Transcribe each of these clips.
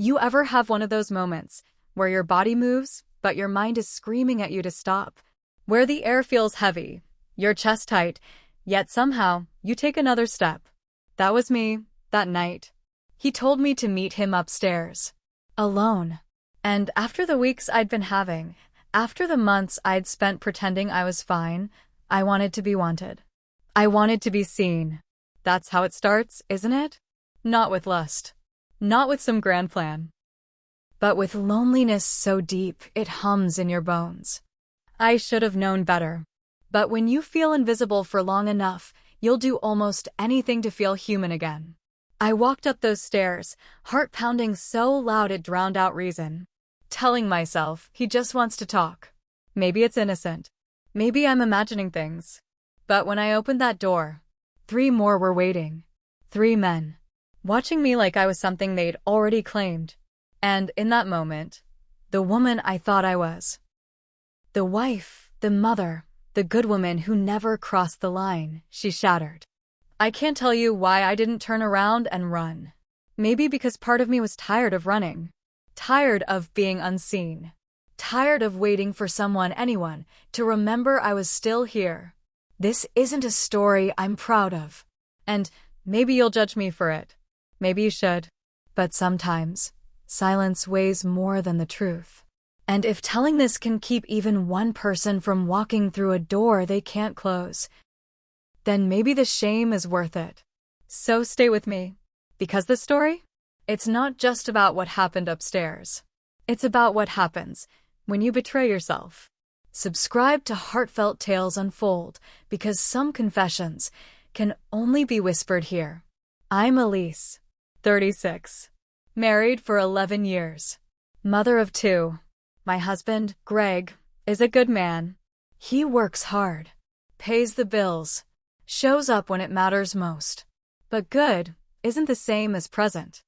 You ever have one of those moments where your body moves, but your mind is screaming at you to stop? Where the air feels heavy, your chest tight, yet somehow you take another step. That was me, that night. He told me to meet him upstairs. Alone. And after the weeks I'd been having, after the months I'd spent pretending I was fine, I wanted to be wanted. I wanted to be seen. That's how it starts, isn't it? Not with lust. Not with some grand plan. But with loneliness so deep it hums in your bones. I should have known better. But when you feel invisible for long enough, you'll do almost anything to feel human again. I walked up those stairs, heart pounding so loud it drowned out reason. Telling myself, he just wants to talk. Maybe it's innocent. Maybe I'm imagining things. But when I opened that door, 3 more were waiting. 3 men. Watching me like I was something they'd already claimed. And in that moment, the woman I thought I was. The wife, the mother, the good woman who never crossed the line, she shattered. I can't tell you why I didn't turn around and run. Maybe because part of me was tired of running. Tired of being unseen. Tired of waiting for someone, anyone, to remember I was still here. This isn't a story I'm proud of. And maybe you'll judge me for it. Maybe you should. But sometimes, silence weighs more than the truth. And if telling this can keep even one person from walking through a door they can't close, then maybe the shame is worth it. So stay with me. Because the story? It's not just about what happened upstairs. It's about what happens when you betray yourself. Subscribe to Heartfelt Tales Unfold, because some confessions can only be whispered here. I'm Elise, 36. Married for 11 years. Mother of 2. My husband, Greg, is a good man. He works hard, pays the bills, shows up when it matters most. But good isn't the same as present.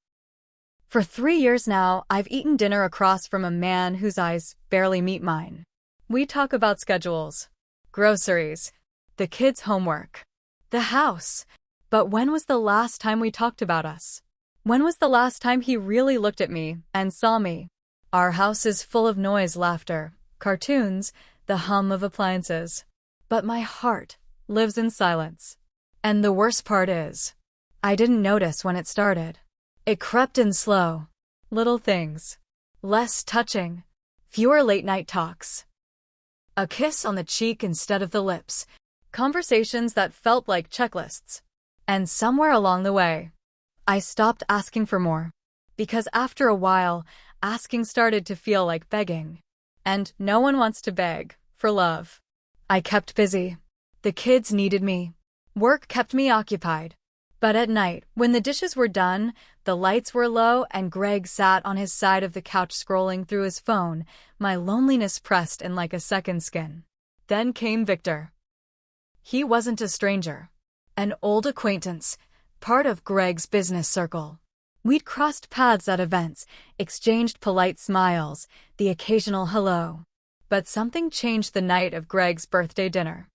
For 3 years now, I've eaten dinner across from a man whose eyes barely meet mine. We talk about schedules, groceries, the kids' homework, the house. But when was the last time we talked about us? When was the last time he really looked at me and saw me? Our house is full of noise, laughter, cartoons, the hum of appliances. But my heart lives in silence. And the worst part is, I didn't notice when it started. It crept in slow. Little things. Less touching. Fewer late-night talks. A kiss on the cheek instead of the lips. Conversations that felt like checklists. And somewhere along the way, I stopped asking for more. Because after a while, asking started to feel like begging. And no one wants to beg for love. I kept busy. The kids needed me. Work kept me occupied. But at night, when the dishes were done, the lights were low, and Greg sat on his side of the couch scrolling through his phone, my loneliness pressed in like a second skin. Then came Victor. He wasn't a stranger. An old acquaintance, part of Greg's business circle. We'd crossed paths at events, exchanged polite smiles, the occasional hello. But something changed the night of Greg's birthday dinner.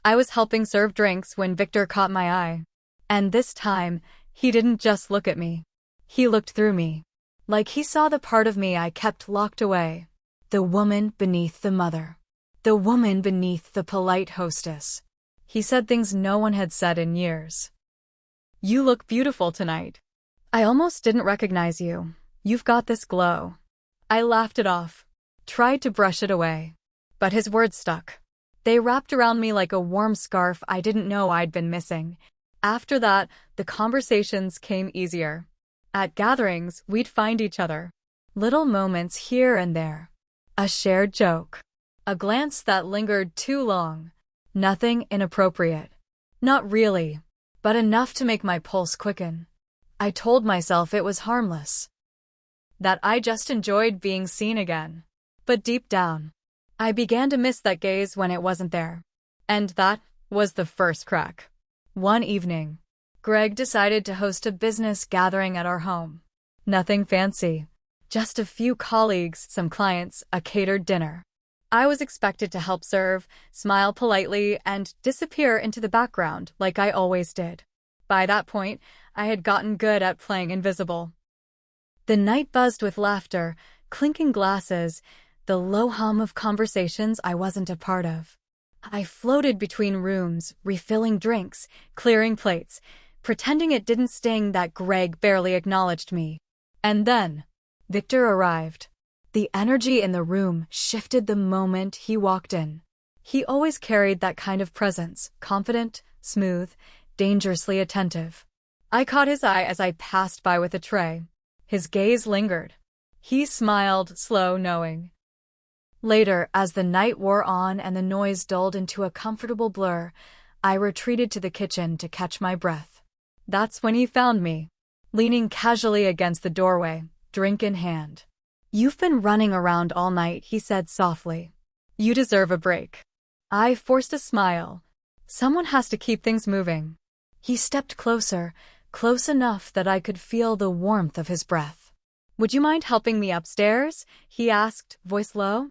I was helping serve drinks when Victor caught my eye. And this time, he didn't just look at me. He looked through me. Like he saw the part of me I kept locked away. The woman beneath the mother. The woman beneath the polite hostess. He said things no one had said in years. You look beautiful tonight. I almost didn't recognize you. You've got this glow. I laughed it off. Tried to brush it away. But his words stuck. They wrapped around me like a warm scarf I didn't know I'd been missing. After that, the conversations came easier. At gatherings, we'd find each other. Little moments here and there. A shared joke. A glance that lingered too long. Nothing inappropriate. Not really. But enough to make my pulse quicken. I told myself it was harmless. That I just enjoyed being seen again. But deep down, I began to miss that gaze when it wasn't there. And that was the first crack. One evening, Greg decided to host a business gathering at our home. Nothing fancy. Just a few colleagues, some clients, a catered dinner. I was expected to help serve, smile politely, and disappear into the background like I always did. By that point, I had gotten good at playing invisible. The night buzzed with laughter, clinking glasses, the low hum of conversations I wasn't a part of. I floated between rooms, refilling drinks, clearing plates, pretending it didn't sting that Greg barely acknowledged me. And then, Victor arrived. The energy in the room shifted the moment he walked in. He always carried that kind of presence, confident, smooth, dangerously attentive. I caught his eye as I passed by with a tray. His gaze lingered. He smiled, slow, knowing. Later, as the night wore on and the noise dulled into a comfortable blur, I retreated to the kitchen to catch my breath. That's when he found me, leaning casually against the doorway, drink in hand. "You've been running around all night," he said softly. "You deserve a break." I forced a smile. Someone has to keep things moving. He stepped closer, close enough that I could feel the warmth of his breath. "Would you mind helping me upstairs?" he asked, voice low.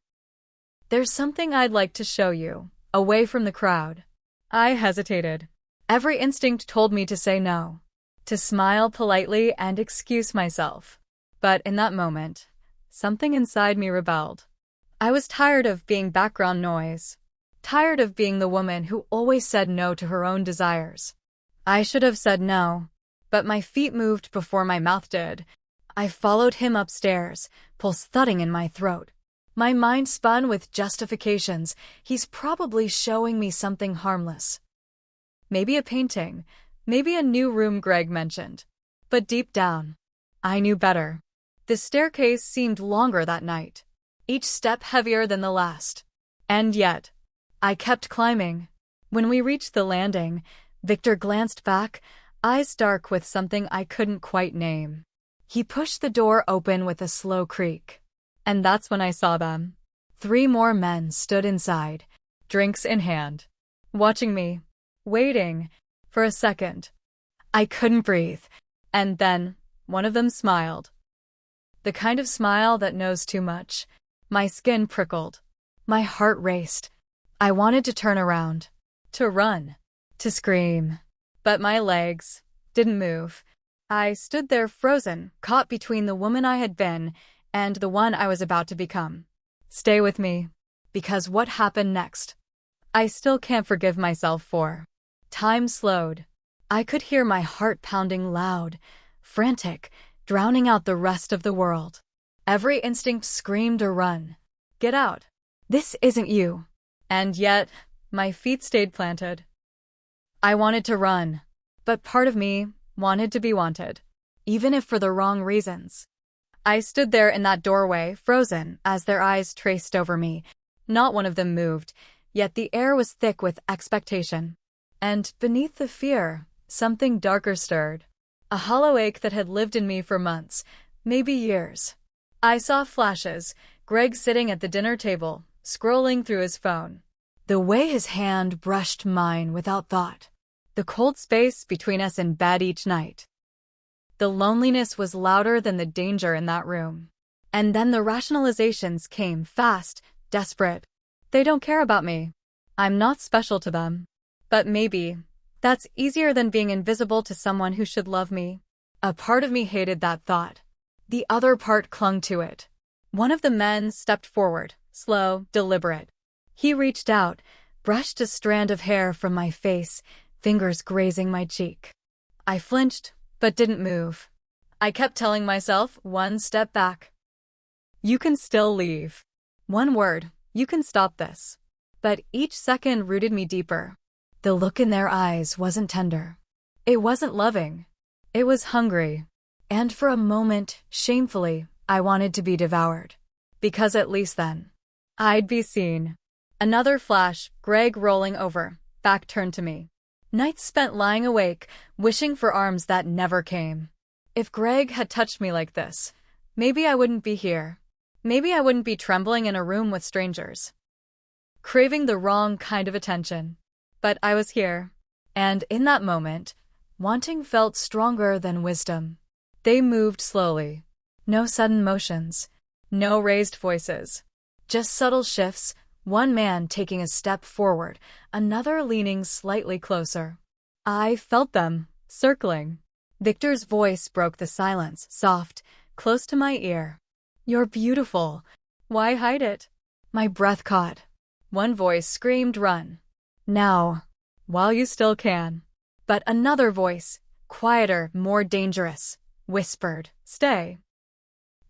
"There's something I'd like to show you, away from the crowd." I hesitated. Every instinct told me to say no, to smile politely and excuse myself. But in that moment, something inside me rebelled. I was tired of being background noise, tired of being the woman who always said no to her own desires. I should have said no, but my feet moved before my mouth did. I followed him upstairs, pulse thudding in my throat. My mind spun with justifications. He's probably showing me something harmless. Maybe a painting, maybe a new room Greg mentioned. But deep down, I knew better. The staircase seemed longer that night, each step heavier than the last. And yet, I kept climbing. When we reached the landing, Victor glanced back, eyes dark with something I couldn't quite name. He pushed the door open with a slow creak. And that's when I saw them. 3 more men stood inside, drinks in hand, watching me, waiting for a second. I couldn't breathe. And then, one of them smiled. The kind of smile that knows too much. My skin prickled. My heart raced. I wanted to turn around, to run, to scream. But my legs didn't move. I stood there frozen, caught between the woman I had been and the one I was about to become. Stay with me, because what happened next, I still can't forgive myself for. Time slowed. I could hear my heart pounding loud, frantic, drowning out the rest of the world. Every instinct screamed to run. Get out. This isn't you. And yet, my feet stayed planted. I wanted to run, but part of me wanted to be wanted, even if for the wrong reasons. I stood there in that doorway, frozen, as their eyes traced over me. Not one of them moved, yet the air was thick with expectation. And beneath the fear, something darker stirred. A hollow ache that had lived in me for months, maybe years. I saw flashes, Greg sitting at the dinner table, scrolling through his phone. The way his hand brushed mine without thought. The cold space between us in bed each night. The loneliness was louder than the danger in that room. And then the rationalizations came fast, desperate. They don't care about me. I'm not special to them. But maybe that's easier than being invisible to someone who should love me. A part of me hated that thought. The other part clung to it. One of the men stepped forward, slow, deliberate. He reached out, brushed a strand of hair from my face, fingers grazing my cheek. I flinched, but didn't move. I kept telling myself, one step back. You can still leave. One word, you can stop this. But each second rooted me deeper. The look in their eyes wasn't tender. It wasn't loving. It was hungry. And for a moment, shamefully, I wanted to be devoured. Because at least then, I'd be seen. Another flash, Greg rolling over, back turned to me. Nights spent lying awake, wishing for arms that never came. If Greg had touched me like this, maybe I wouldn't be here. Maybe I wouldn't be trembling in a room with strangers, craving the wrong kind of attention. But I was here, and in that moment, wanting felt stronger than wisdom. They moved slowly. No sudden motions, no raised voices. Just subtle shifts, one man taking a step forward, another leaning slightly closer. I felt them, circling. Victor's voice broke the silence, soft, close to my ear. "You're beautiful. Why hide it?" My breath caught. One voice screamed, "Run. Now, while you still can." But another voice, quieter, more dangerous, whispered, "Stay.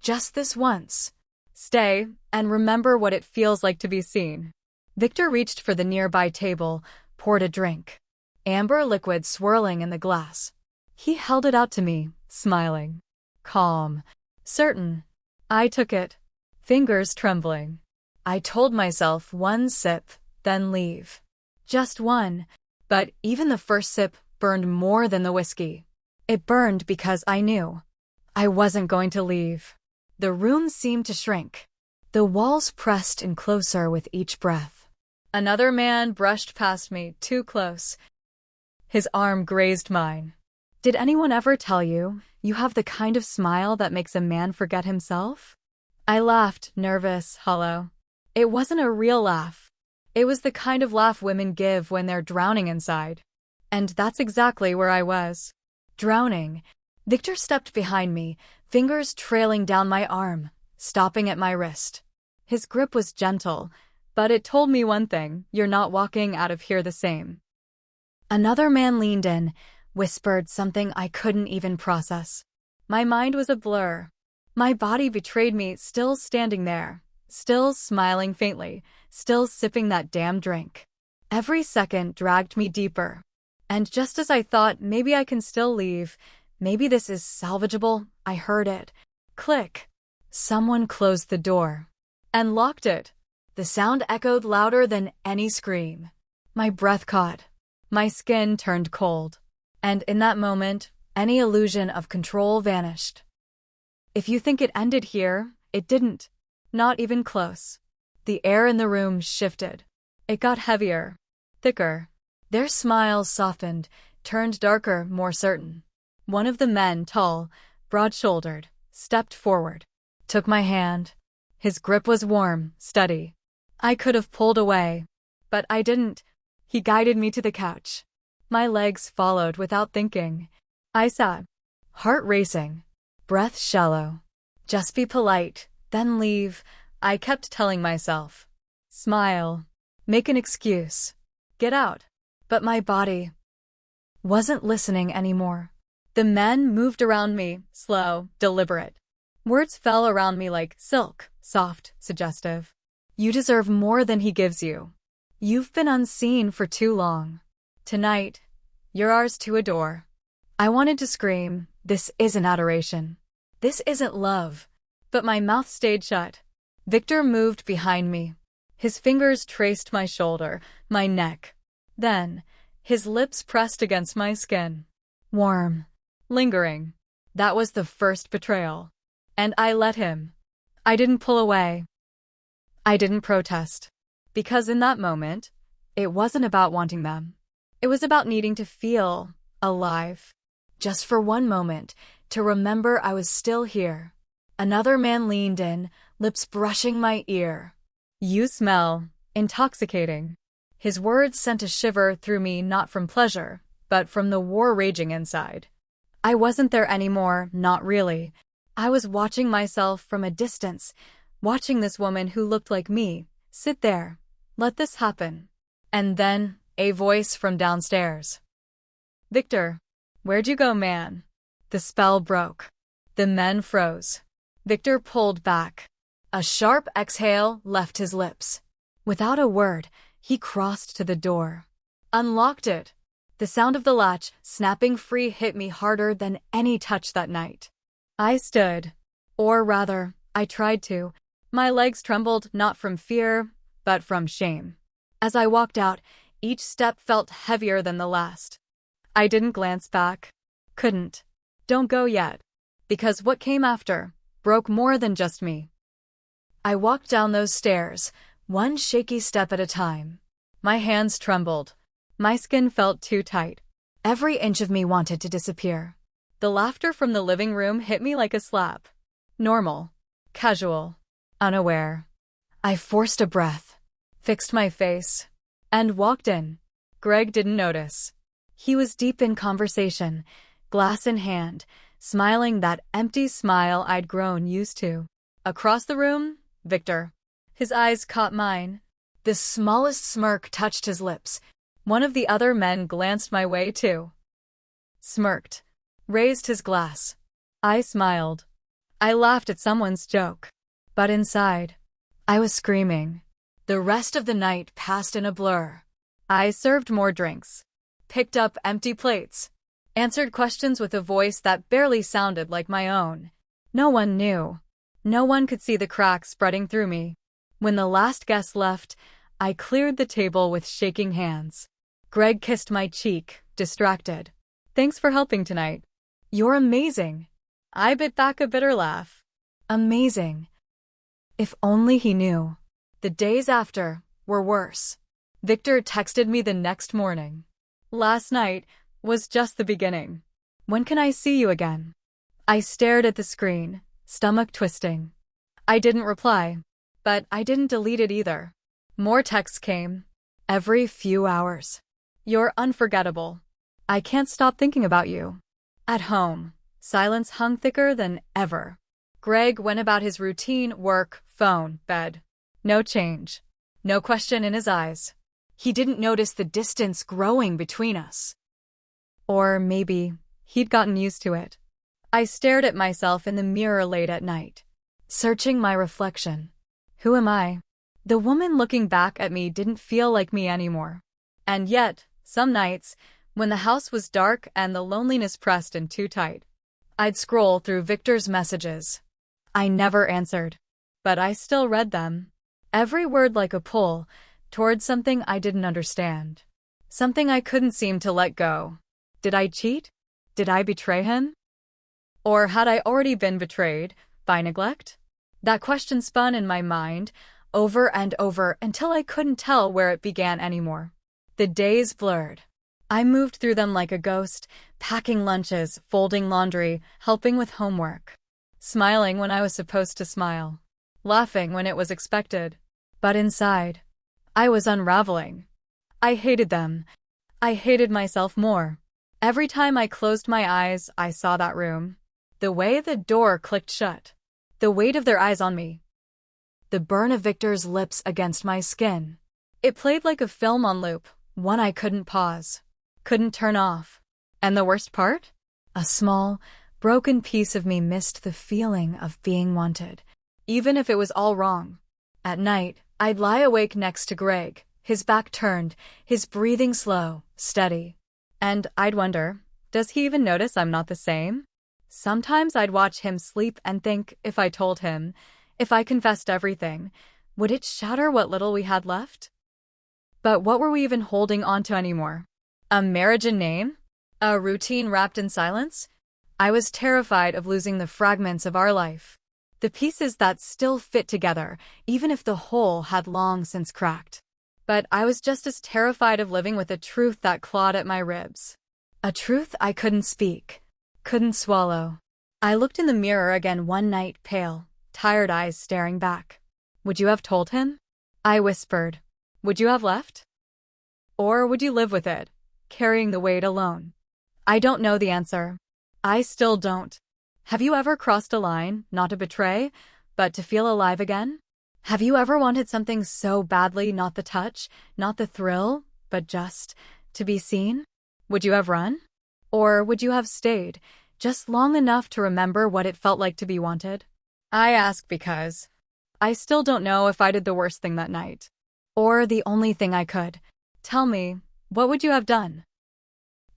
Just this once. Stay, and remember what it feels like to be seen." Victor reached for the nearby table, poured a drink. Amber liquid swirling in the glass. He held it out to me, smiling. Calm. Certain. I took it. Fingers trembling. I told myself one sip, then leave. Just one. But even the first sip burned more than the whiskey. It burned because I knew I wasn't going to leave. The room seemed to shrink. The walls pressed in closer with each breath. Another man brushed past me, too close. His arm grazed mine. "Did anyone ever tell you, you have the kind of smile that makes a man forget himself?" I laughed, nervous, hollow. It wasn't a real laugh. It was the kind of laugh women give when they're drowning inside. And that's exactly where I was. Drowning. Victor stepped behind me, fingers trailing down my arm, stopping at my wrist. His grip was gentle, but it told me one thing: you're not walking out of here the same. Another man leaned in, whispered something I couldn't even process. My mind was a blur. My body betrayed me, still standing there, still smiling faintly, still sipping that damn drink. Every second dragged me deeper. And just as I thought maybe I can still leave, maybe this is salvageable, I heard it. Click. Someone closed the door. And locked it. The sound echoed louder than any scream. My breath caught. My skin turned cold. And in that moment, any illusion of control vanished. If you think it ended here, it didn't. Not even close. The air in the room shifted. It got heavier, thicker. Their smiles softened, turned darker, more certain. One of the men, tall, broad-shouldered, stepped forward, took my hand. His grip was warm, steady. I could have pulled away, but I didn't. He guided me to the couch. My legs followed without thinking. I sat, heart racing, breath shallow. Just be polite, then leave, I kept telling myself. Smile. Make an excuse. Get out. But my body wasn't listening anymore. The men moved around me, slow, deliberate. Words fell around me like silk, soft, suggestive. You deserve more than he gives you. You've been unseen for too long. Tonight, you're ours to adore. I wanted to scream, this isn't adoration. This isn't love. But my mouth stayed shut. Victor moved behind me. His fingers traced my shoulder, my neck. Then, his lips pressed against my skin. Warm. Lingering. That was the first betrayal. And I let him. I didn't pull away. I didn't protest. Because in that moment, it wasn't about wanting them. It was about needing to feel alive. Just for one moment, to remember I was still here. Another man leaned in, lips brushing my ear. You smell intoxicating. His words sent a shiver through me, not from pleasure, but from the war raging inside. I wasn't there anymore, not really. I was watching myself from a distance, watching this woman who looked like me, sit there, let this happen. And then, a voice from downstairs. Victor, where'd you go, man? The spell broke. The men froze. Victor pulled back. A sharp exhale left his lips. Without a word, he crossed to the door. Unlocked it. The sound of the latch snapping free hit me harder than any touch that night. I stood. Or rather, I tried to. My legs trembled not from fear, but from shame. As I walked out, each step felt heavier than the last. I didn't glance back. Couldn't. Don't go yet. Because what came after broke more than just me. I walked down those stairs, one shaky step at a time. My hands trembled. My skin felt too tight. Every inch of me wanted to disappear. The laughter from the living room hit me like a slap. Normal. Casual. Unaware. I forced a breath, fixed my face, and walked in. Greg didn't notice. He was deep in conversation, glass in hand, smiling that empty smile I'd grown used to. Across the room, Victor. His eyes caught mine. The smallest smirk touched his lips. One of the other men glanced my way too. Smirked. Raised his glass. I smiled. I laughed at someone's joke. But inside, I was screaming. The rest of the night passed in a blur. I served more drinks. Picked up empty plates. Answered questions with a voice that barely sounded like my own. No one knew. No one could see the cracks spreading through me. When the last guest left, I cleared the table with shaking hands. Greg kissed my cheek, distracted. Thanks for helping tonight. You're amazing. I bit back a bitter laugh. Amazing. If only he knew. The days after were worse. Victor texted me the next morning. Last night was just the beginning. When can I see you again? I stared at the screen, stomach twisting. I didn't reply, but I didn't delete it either. More texts came. Every few hours. You're unforgettable. I can't stop thinking about you. At home, silence hung thicker than ever. Greg went about his routine: work, phone, bed. No change. No question in his eyes. He didn't notice the distance growing between us. Or maybe he'd gotten used to it. I stared at myself in the mirror late at night, searching my reflection. Who am I? The woman looking back at me didn't feel like me anymore. And yet, some nights, when the house was dark and the loneliness pressed in too tight, I'd scroll through Victor's messages. I never answered, but I still read them. Every word like a pull towards something I didn't understand. Something I couldn't seem to let go. Did I cheat? Did I betray him? Or had I already been betrayed by neglect? That question spun in my mind over and over until I couldn't tell where it began anymore. The days blurred. I moved through them like a ghost, packing lunches, folding laundry, helping with homework. Smiling when I was supposed to smile. Laughing when it was expected. But inside, I was unraveling. I hated them. I hated myself more. Every time I closed my eyes, I saw that room. The way the door clicked shut. The weight of their eyes on me. The burn of Victor's lips against my skin. It played like a film on loop, one I couldn't pause. Couldn't turn off. And the worst part? A small, broken piece of me missed the feeling of being wanted, even if it was all wrong. At night, I'd lie awake next to Greg, his back turned, his breathing slow, steady. And I'd wonder, does he even notice I'm not the same? Sometimes I'd watch him sleep and think, if I told him, if I confessed everything, would it shatter what little we had left? But what were we even holding on to anymore? A marriage in name? A routine wrapped in silence? I was terrified of losing the fragments of our life. The pieces that still fit together, even if the whole had long since cracked. But I was just as terrified of living with a truth that clawed at my ribs. A truth I couldn't speak, couldn't swallow. I looked in the mirror again one night, pale, tired eyes staring back. Would you have told him? I whispered. Would you have left? Or would you live with it, carrying the weight alone? I don't know the answer. I still don't. Have you ever crossed a line, not to betray, but to feel alive again? Have you ever wanted something so badly, not the touch, not the thrill, but just to be seen? Would you have run? Or would you have stayed, just long enough to remember what it felt like to be wanted? I ask because I still don't know if I did the worst thing that night. Or the only thing I could. Tell me, what would you have done?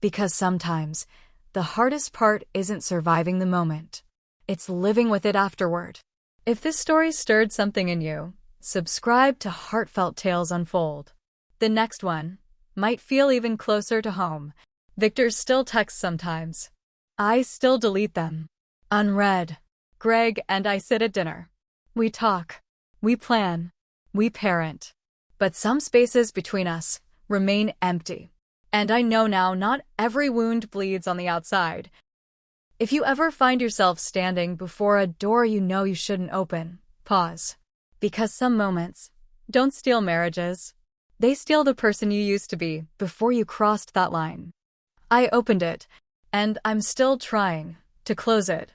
Because sometimes, the hardest part isn't surviving the moment. It's living with it afterward. If this story stirred something in you, subscribe to Heartfelt Tales Unfold. The next one might feel even closer to home. Victor still texts sometimes. I still delete them. Unread. Greg and I sit at dinner. We talk. We plan. We parent. But some spaces between us remain empty. And I know now not every wound bleeds on the outside. If you ever find yourself standing before a door you know you shouldn't open, pause. Because some moments don't steal marriages. They steal the person you used to be before you crossed that line. I opened it, and I'm still trying To close it,